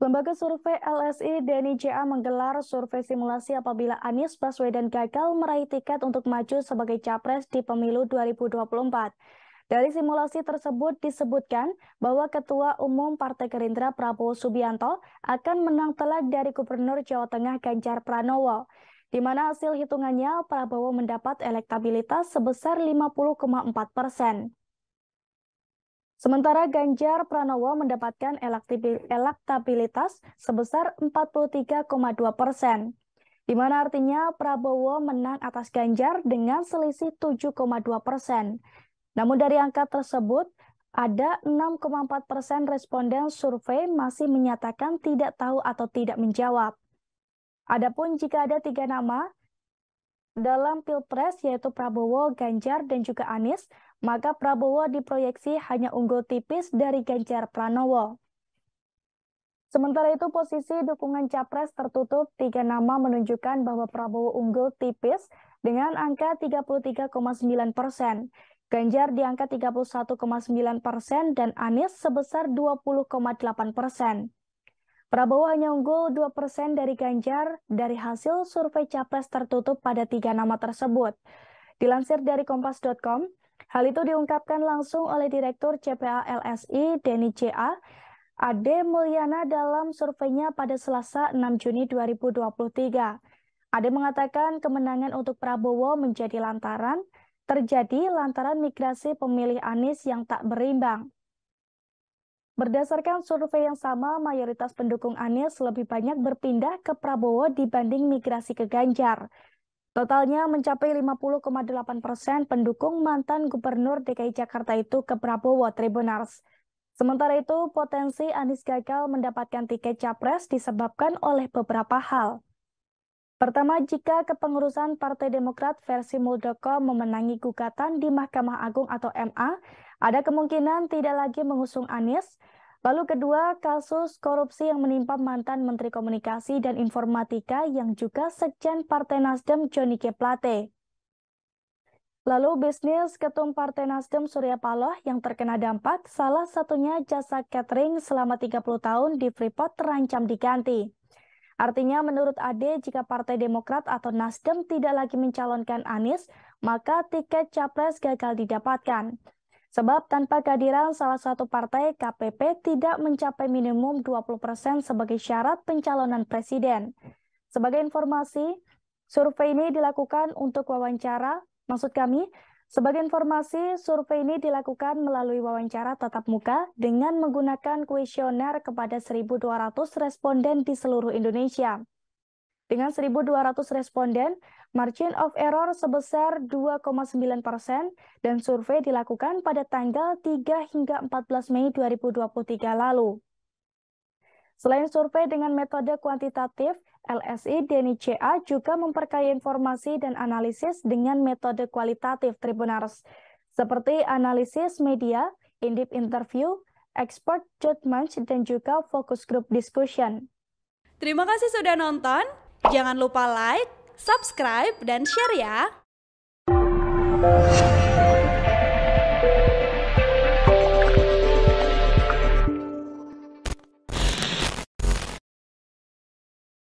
Lembaga survei LSI DNI.CA menggelar survei simulasi apabila Anies Baswedan gagal meraih tiket untuk maju sebagai capres di pemilu 2024. Dari simulasi tersebut disebutkan bahwa Ketua Umum Partai Gerindra Prabowo Subianto akan menang telak dari Gubernur Jawa Tengah Ganjar Pranowo, di mana hasil hitungannya Prabowo mendapat elektabilitas sebesar 50,4%. Sementara Ganjar Pranowo mendapatkan elektabilitas sebesar 43,2%, di mana artinya Prabowo menang atas Ganjar dengan selisih 7,2%. Namun dari angka tersebut, ada 6,4% responden survei masih menyatakan tidak tahu atau tidak menjawab. Adapun jika ada 3 nama dalam Pilpres yaitu Prabowo, Ganjar, dan juga Anies, maka Prabowo diproyeksi hanya unggul tipis dari Ganjar Pranowo. Sementara itu posisi dukungan capres tertutup 3 nama menunjukkan bahwa Prabowo unggul tipis dengan angka 33,9%, Ganjar di angka 31,9% dan Anies sebesar 20,8%. Prabowo hanya unggul 2% dari Ganjar dari hasil survei capres tertutup pada 3 nama tersebut. Dilansir dari kompas.com, hal itu diungkapkan langsung oleh Direktur CPA LSI DNI.CA, Ade Mulyana dalam surveinya pada Selasa 6 Juni 2023. Ade mengatakan kemenangan untuk Prabowo terjadi lantaran migrasi pemilih Anies yang tak berimbang. Berdasarkan survei yang sama, mayoritas pendukung Anies lebih banyak berpindah ke Prabowo dibanding migrasi ke Ganjar. Totalnya mencapai 50,8% pendukung mantan Gubernur DKI Jakarta itu ke Prabowo Tribunars. Sementara itu, potensi Anies gagal mendapatkan tiket capres disebabkan oleh beberapa hal. Pertama, jika kepengurusan Partai Demokrat versi Muldoko memenangi gugatan di Mahkamah Agung atau MA, ada kemungkinan tidak lagi mengusung Anies. Lalu kedua, kasus korupsi yang menimpa mantan Menteri Komunikasi dan Informatika yang juga Sekjen Partai Nasdem Johnny G. Plate. Lalu bisnis Ketum Partai Nasdem Surya Paloh yang terkena dampak, salah satunya jasa catering selama 30 tahun di Freeport terancam diganti. Artinya menurut Ade, jika Partai Demokrat atau Nasdem tidak lagi mencalonkan Anies, maka tiket capres gagal didapatkan. Sebab tanpa kehadiran salah satu partai, KPP tidak mencapai minimum 20% sebagai syarat pencalonan presiden. Sebagai informasi, survei ini dilakukan untuk wawancara, survei ini dilakukan melalui wawancara tatap muka dengan menggunakan kuesioner kepada 1.200 responden di seluruh Indonesia. Dengan 1.200 responden, margin of error sebesar 2,9% dan survei dilakukan pada tanggal 3 hingga 14 Mei 2023 lalu. Selain survei dengan metode kuantitatif, LSI DNI.CA juga memperkaya informasi dan analisis dengan metode kualitatif Tribunars, seperti analisis media, in-depth interview, expert judgment, dan juga focus group discussion. Terima kasih sudah nonton. Jangan lupa like, subscribe, dan share ya.